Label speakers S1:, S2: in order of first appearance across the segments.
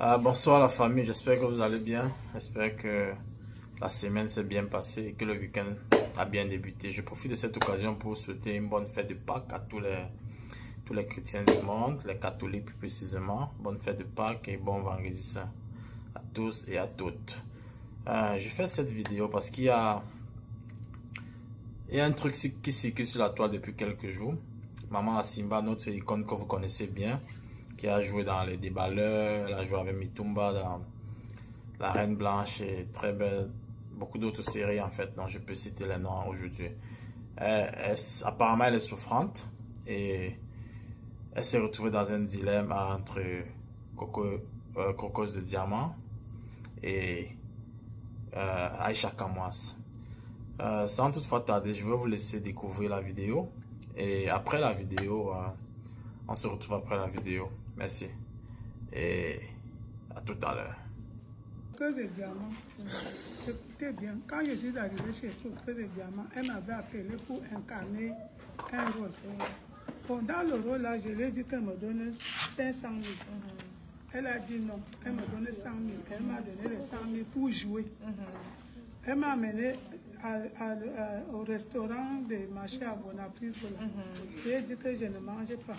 S1: Bonsoir la famille, j'espère que vous allez bien. J'espère que la semaine s'est bien passée et que le week-end a bien débuté. Je profite de cette occasion pour souhaiter une bonne fête de Pâques à tous les chrétiens du monde, les catholiques plus précisément. Bonne fête de Pâques et bon vendredi saint à tous et à toutes. Je fais cette vidéo parce qu'il y a un truc qui circule sur la toile depuis quelques jours. Maman Asimba, notre icône que vous connaissez bien, qui a joué dans Les Déballeurs, elle a joué avec Mitumba dans La Reine Blanche et très belle, beaucoup d'autres séries en fait, dont je peux citer les noms aujourd'hui. Apparemment, elle est souffrante et elle s'est retrouvée dans un dilemme entre Cocos de Diamant et Aïcha Kamwas. Sans toutefois tarder, je vais vous laisser découvrir la vidéo et après la vidéo, on se retrouve après la vidéo. Merci et à tout à l'heure.
S2: Cocos de Diamant, écoutez bien, quand je suis arrivée chez Cocos de Diamant, elle m'avait appelé pour incarner un rôle. Bon, dans le rôle là, je lui ai dit qu'elle me donne 500 000. Elle a dit non, elle me donne 100 000. Elle m'a donné les 100 000 pour jouer. Elle m'a amené au restaurant des marchés à Bonaprise. Je lui ai dit que je ne mangeais pas.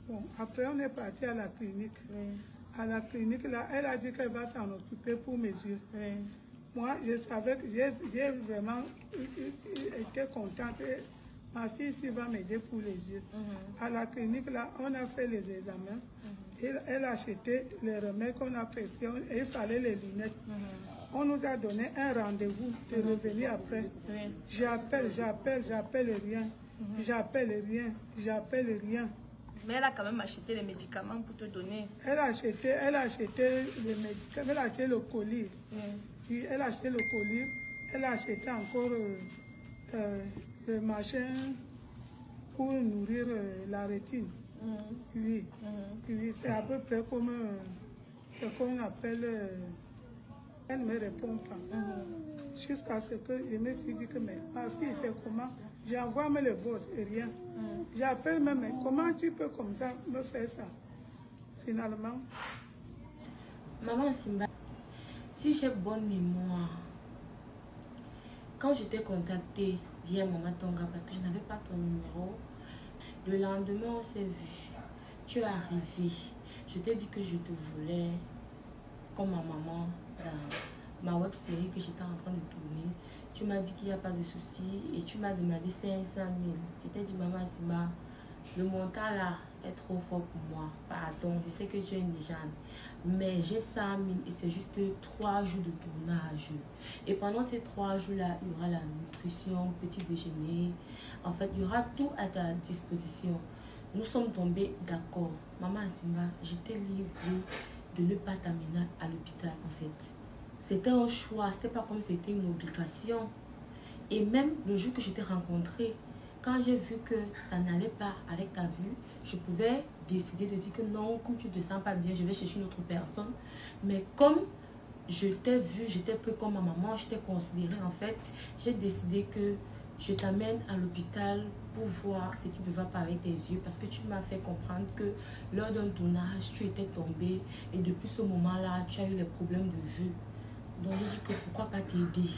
S2: Bon, après, on est parti à la clinique. À la clinique, là, elle a dit qu'elle va s'en occuper pour mes yeux. Moi, je savais que j'ai vraiment été contente. Ma fille ici va m'aider pour les yeux. À la clinique, là, on a fait les examens. Elle a acheté les remèdes qu'on appréciait et il fallait les lunettes. On nous a donné un rendez-vous de revenir après. J'appelle rien. J'appelle rien.
S3: Mais elle a quand même acheté les médicaments pour te donner.
S2: Elle a acheté les médicaments, elle a acheté le colis. Puis elle a acheté le colis, elle a acheté encore le machin pour nourrir la rétine. Oui, c'est à peu près comme ce qu'on appelle. Elle ne me répond pas. Jusqu'à ce que je me suis dit que mais, ma fille, c'est comment? J'envoie mes le voice et rien. J'appelle même, mais comment tu peux comme ça me faire ça? Finalement.
S4: Maman Simba, si j'ai bonne mémoire, quand je t'ai contacté via Maman Tonga, parce que je n'avais pas ton numéro, le lendemain on s'est vu. Tu es arrivé. Je t'ai dit que je te voulais comme ma maman dans ma web série que j'étais en train de tourner. Tu m'as dit qu'il n'y a pas de souci et tu m'as demandé 500 000. Je t'ai dit, Maman Simba, le montant là est trop fort pour moi. Pardon, je sais que tu es une légende. Mais j'ai 100 000 et c'est juste 3 jours de tournage. Et pendant ces 3 jours-là, il y aura la nutrition, petit déjeuner. En fait, il y aura tout à ta disposition. Nous sommes tombés d'accord. Maman Simba, j'étais libre de ne pas t'amener à l'hôpital en fait. C'était un choix, c'était pas comme c'était une obligation. Et même le jour que je t'ai rencontré, quand j'ai vu que ça n'allait pas avec ta vue, je pouvais décider de dire que non, comme tu ne te sens pas bien, je vais chercher une autre personne. Mais comme je t'ai vu, j'étais peu comme ma maman, je t'ai considéré en fait, j'ai décidé que je t'amène à l'hôpital pour voir ce qui ne va pas avec tes yeux parce que tu m'as fait comprendre que lors d'un tournage, tu étais tombé et depuis ce moment-là, tu as eu des problèmes de vue. Donc j'ai dit que pourquoi pas t'aider.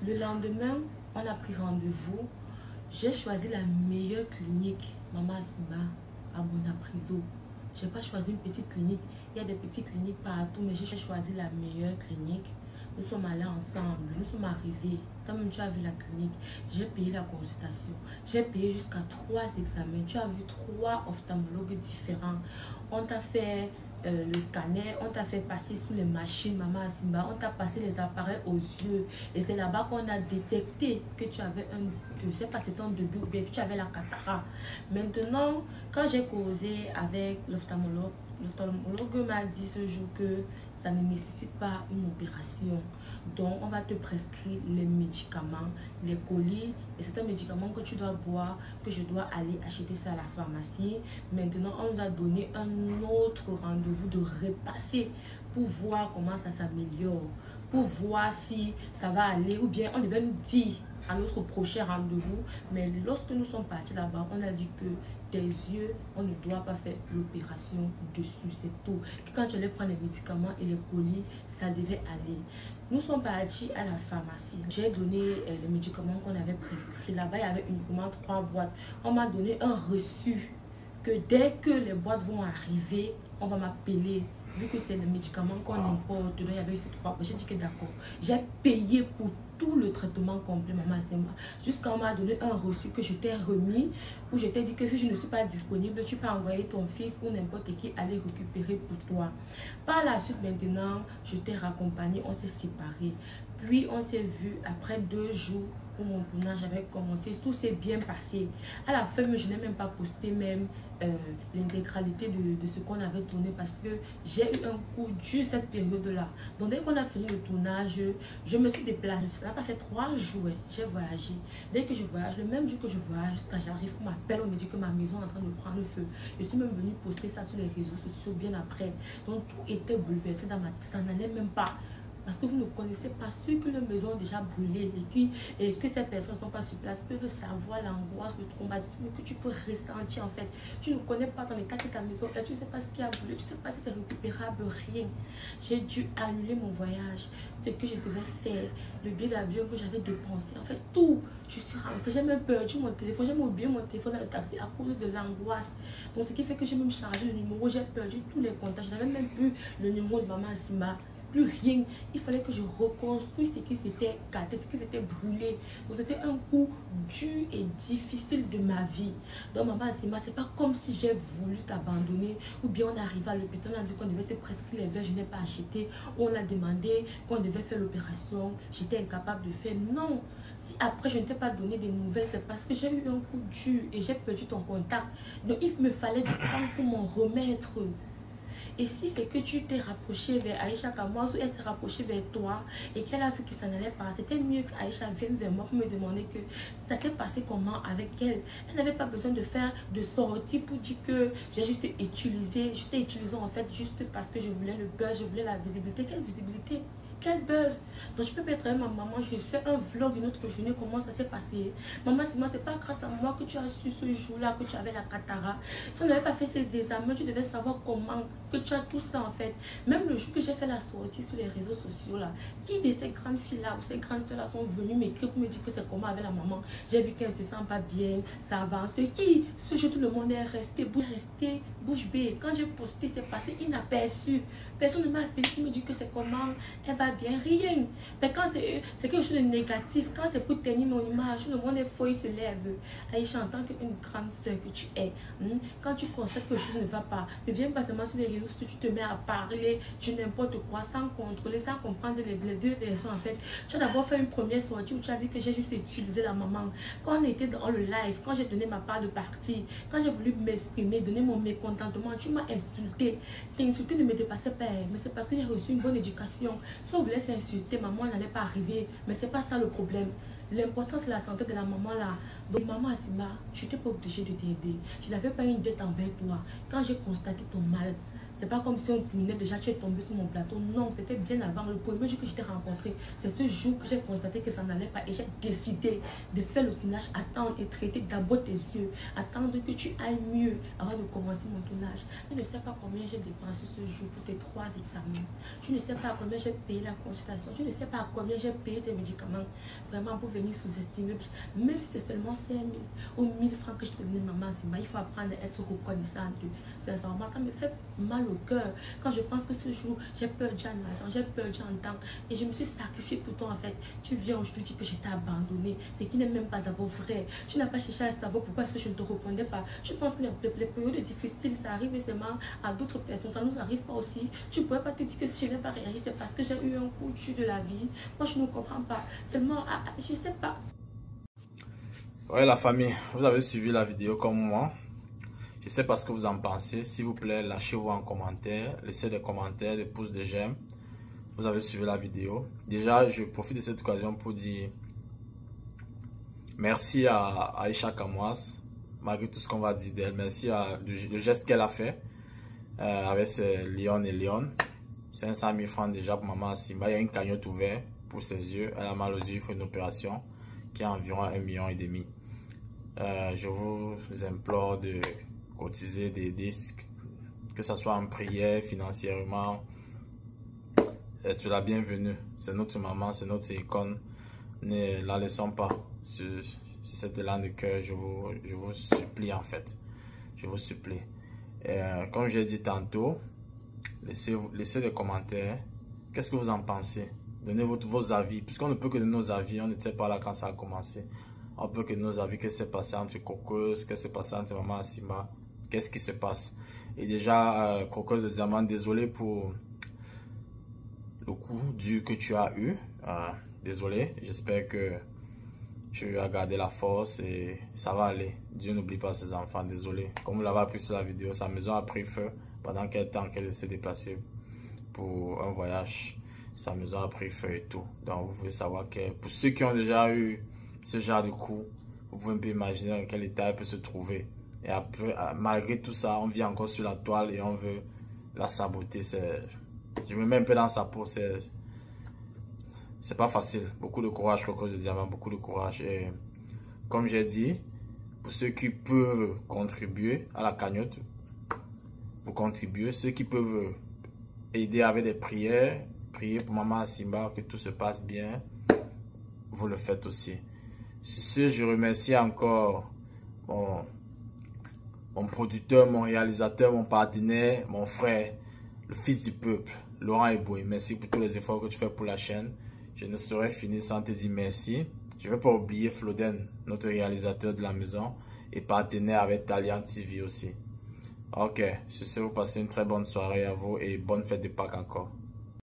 S4: Le lendemain, on a pris rendez-vous. J'ai choisi la meilleure clinique, Maman Simba, à Bonapriso. Je n'ai pas choisi une petite clinique. Il y a des petites cliniques partout, mais j'ai choisi la meilleure clinique. Nous sommes allés ensemble, nous sommes arrivés. Toi-même, tu as vu la clinique. J'ai payé la consultation. J'ai payé jusqu'à 3 examens. Tu as vu 3 ophtalmologues différents. On t'a fait le scanner, on t'a fait passer sous les machines, Maman Simba. On t'a passé les appareils aux yeux. Et c'est là-bas qu'on a détecté que tu avais je ne sais pas si c'était un début ou bien tu avais la cataracte. Maintenant, quand j'ai causé avec l'ophtalmologue m'a dit ce jour que ça ne nécessite pas une opération. Donc, on va te prescrire les médicaments, les colis. Et c'est un médicament que tu dois boire, que je dois aller acheter ça à la pharmacie. Maintenant, on nous a donné un autre rendez-vous de repasser pour voir comment ça s'améliore. Pour voir si ça va aller. Ou bien, on devait nous dire à notre prochain rendez-vous. Mais lorsque nous sommes partis là-bas, on a dit que des yeux, on ne doit pas faire l'opération dessus, c'est tout. Quand tu allais prendre les médicaments et les colis, ça devait aller. Nous sommes partis à la pharmacie. J'ai donné les médicaments qu'on avait prescrits. Là-bas, il y avait uniquement 3 boîtes. On m'a donné un reçu que dès que les boîtes vont arriver, on va m'appeler. Vu que c'est les médicaments qu'on importe, il y avait juste 3 boîtes. J'ai dit que d'accord. J'ai payé pour tout le traitement complet, maman, c'est moi. Jusqu'à on m'a donné un reçu que je t'ai remis, où je t'ai dit que si je ne suis pas disponible, tu peux envoyer ton fils ou n'importe qui aller récupérer pour toi. Par la suite, maintenant, je t'ai raccompagné, on s'est séparés. Puis, on s'est vu après 2 jours où mon tournage avait commencé. Tout s'est bien passé. À la fin, je n'ai même pas posté même l'intégralité de ce qu'on avait tourné parce que j'ai eu un coup dur cette période-là. Donc, dès qu'on a fini le tournage, je me suis déplacée. Ça n'a pas fait 3 jours, j'ai voyagé. Dès que je voyage, le même jour que je voyage, jusqu'à j'arrive, on m'appelle, on me dit que ma maison est en train de prendre feu. Je suis même venue poster ça sur les réseaux sociaux bien après. Donc, tout était bouleversé dans ma tête. Ça n'allait même pas. Parce que vous ne connaissez pas ceux que leur maison a déjà brûlé et que ces personnes ne sont pas sur place peuvent savoir l'angoisse, le traumatisme que tu peux ressentir en fait. Tu ne connais pas dans l'état que ta maison est, tu ne sais pas ce qui a brûlé, tu ne sais pas si c'est récupérable, rien. J'ai dû annuler mon voyage, ce que je devais faire, le billet d'avion que j'avais dépensé, en fait tout. Je suis rentrée, j'ai même perdu mon téléphone, j'ai même oublié mon téléphone dans le taxi à cause de l'angoisse. Donc ce qui fait que j'ai même changé le numéro, j'ai perdu tous les contacts, je n'avais même plus le numéro de maman Asima. Plus rien, il fallait que je reconstruise ce qui s'était gâté, ce qui s'était brûlé. Donc c'était un coup dur et difficile de ma vie. Donc maman Asima, c'est pas comme si j'ai voulu t'abandonner ou bien on arrive à l'hôpital, on a dit qu'on devait te prescrire les verres, je n'ai pas acheté, on a demandé qu'on devait faire l'opération, j'étais incapable de faire. Non, si après je ne t'ai pas donné des nouvelles, c'est parce que j'ai eu un coup dur et j'ai perdu ton contact. Donc il me fallait du temps pour m'en remettre. Et si c'est que tu t'es rapproché vers Aïcha Kamoas ou elle s'est rapprochée vers toi et qu'elle a vu que ça n'allait pas, c'était mieux qu'Aïcha vienne vers moi pour me demander que ça s'est passé comment avec elle. Elle n'avait pas besoin de faire de sortie pour dire que j'ai juste utilisé, je t'ai utilisé en fait juste parce que je voulais le buzz, je voulais la visibilité. Quelle visibilité? Quel buzz! Donc je peux être avec ma maman, je fais un vlog une autre journée, comment ça s'est passé. Maman, c'est pas grâce à moi que tu as su ce jour-là que tu avais la cataracte. Si on n'avait pas fait ces examens, tu devais savoir comment que tu as tout ça en fait. Même le jour que j'ai fait la sortie sur les réseaux sociaux là, qui de ces grandes filles-là ou ces grandes soeurs-là sont venues m'écrire pour me dire que c'est comment avec la maman. J'ai vu qu'elle se sent pas bien, ça avance. Qui, ce jour tout le monde est resté bouche bée. Quand j'ai posté, c'est passé inaperçu. Personne ne m'a appelé pour me dire que c'est comment, elle va bien, rien. Mais quand c'est quelque chose de négatif, quand c'est pour tenir mon image, le monde est faux, il se lève. Aïcha, en tant qu'une grande soeur que tu es, quand tu constates que quelque chose ne va pas, ne viens pas seulement sur les réseaux sociaux, tu te mets à parler de n'importe quoi, sans contrôler, sans comprendre les deux versions en fait. Tu as d'abord fait une première sortie où tu as dit que j'ai juste utilisé la maman. Quand on était dans le live, quand j'ai donné ma part de partie, quand j'ai voulu m'exprimer, donner mon mécontentement, tu m'as insulté. T'insulter ne me dépassait pas, mais c'est parce que j'ai reçu une bonne éducation. Si on voulait s'insulter, maman n'allait pas arriver. Mais c'est pas ça le problème. L'important c'est la santé de la maman là. Donc maman Asima, je n'étais pas obligée de t'aider. Je n'avais pas une dette envers toi. Quand j'ai constaté ton mal, c'est pas comme si on culminait déjà, tu es tombé sur mon plateau. Non, c'était bien avant. Le premier jour que je t'ai rencontré, c'est ce jour que j'ai constaté que ça n'allait pas. Et j'ai décidé de faire le tournage, attendre et traiter d'abord tes yeux. Attendre que tu ailles mieux avant de commencer mon tournage. Tu ne sais pas combien j'ai dépensé ce jour pour tes 3 examens. Tu ne sais pas combien j'ai payé la consultation. Tu ne sais pas combien j'ai payé tes médicaments. Vraiment pour venir sous-estimer. Même si c'est seulement 5 000 ou 1 000 francs que je te donne, maman, il faut apprendre à être reconnaissante. Sincèrement, ça me fait mal au cœur quand je pense que ce jour j'ai perdu en argent, j'ai perdu en temps et je me suis sacrifiée pour toi en fait. Tu viens aujourd'hui dire que je t'ai abandonné, ce qui n'est même pas d'abord vrai. Tu n'as pas cherché à savoir pourquoi est-ce que je ne te répondais pas. Tu penses que les périodes difficiles ça arrive seulement à d'autres personnes, ça nous arrive pas aussi. Tu ne pourrais pas te dire que si je n'ai pas réagi c'est parce que j'ai eu un coup dur de la vie. Moi je ne comprends pas, seulement je sais pas.
S1: Ouais la famille, vous avez suivi la vidéo comme moi. Je sais pas ce que vous en pensez. S'il vous plaît, lâchez-vous en commentaire. Laissez des commentaires, des pouces de j'aime. Vous avez suivi la vidéo. Déjà, je profite de cette occasion pour dire merci à Aïcha Kamoas. Malgré tout ce qu'on va dire d'elle. Merci à le geste qu'elle a fait avec ses lions et lions. 500 000 francs déjà pour maman Simba. Il y a une cagnotte ouverte pour ses yeux. Elle a mal aux yeux. Il faut une opération qui est environ 1,5 million. Je vous implore de cotiser, d'aider, que ce soit en prière, financièrement. Tu es la bienvenue. C'est notre maman, c'est notre icône. Ne la laissons pas sur cet élan de cœur. Je vous supplie en fait. Je vous supplie. Comme j'ai dit tantôt, laissez des commentaires. Qu'est-ce que vous en pensez? Donnez vos avis. Puisqu'on ne peut que donner nos avis, on n'était pas là quand ça a commencé. On peut que donner nos avis. Qu'est-ce qui s'est passé entre Croqueuse? Qu'est-ce qui s'est passé entre maman et Simba? Qu'est-ce qui se passe? Et déjà, Croqueuse de Diamant, désolé pour le coup dur que tu as eu. Désolé, j'espère que tu as gardé la force et ça va aller. Dieu n'oublie pas ses enfants, désolé. Comme vous l'avez appris sur la vidéo, sa maison a pris feu pendant quel temps qu'elle s'est déplacée pour un voyage. Sa maison a pris feu et tout. Donc vous pouvez savoir que pour ceux qui ont déjà eu ce genre de coup, vous pouvez un peu imaginer dans quel état elle peut se trouver. Et après, malgré tout ça, on vit encore sur la toile et on veut la saboter. Je me mets un peu dans sa peau, c'est pas facile. Beaucoup de courage, Croqueuse de Diamant, beaucoup de courage. Et comme j'ai dit, pour ceux qui peuvent contribuer à la cagnotte, vous contribuez. Ceux qui peuvent aider avec des prières, prier pour maman Simba, que tout se passe bien, vous le faites aussi. Sur ce, je remercie encore mon producteur, mon réalisateur, mon partenaire, mon frère, le fils du peuple, Laurent Eboué. Merci pour tous les efforts que tu fais pour la chaîne. Je ne saurais finir sans te dire merci. Je ne vais pas oublier Floden, notre réalisateur de la maison et partenaire avec Talian TV aussi. Ok, sur ce, vous passez une très bonne soirée à vous et bonne fête de Pâques encore.